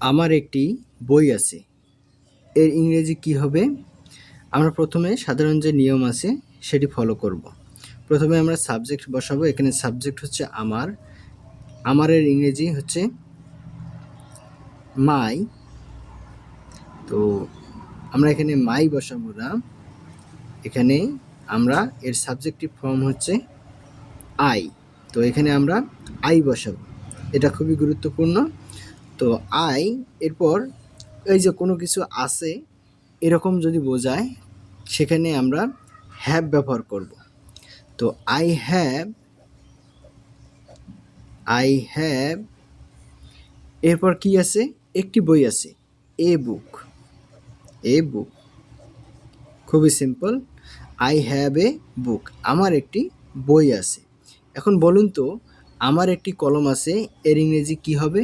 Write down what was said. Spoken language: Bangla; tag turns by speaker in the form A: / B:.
A: আমার একটি বই আছে, এর ইংরেজি কী হবে? আমরা প্রথমে সাধারণ যে নিয়ম আছে সেটি ফলো করব। প্রথমে আমরা সাবজেক্ট বসাবো। এখানে সাবজেক্ট হচ্ছে আমার, আমারের ইংরেজি হচ্ছে মাই। তো আমরা এখানে মাই বসাবো না, এখানে আমরা এর সাবজেক্টিভ ফর্ম হচ্ছে আই। তো এখানে আমরা আই বসাবো, এটা খুবই গুরুত্বপূর্ণ। তো আই, এরপর এই যে কোনো কিছু আছে এরকম যদি বোঝায় সেখানে আমরা হ্যাভ ব্যবহার করব। তো আই হ্যাভ, এরপর কি আছে? একটি বই আছে, এ বুক। খুবই সিম্পল, আই হ্যাভ এ বুক, আমার একটি বই আছে। এখন বলুন তো, আমার একটি কলম আছে, এর ইংরেজি কি হবে?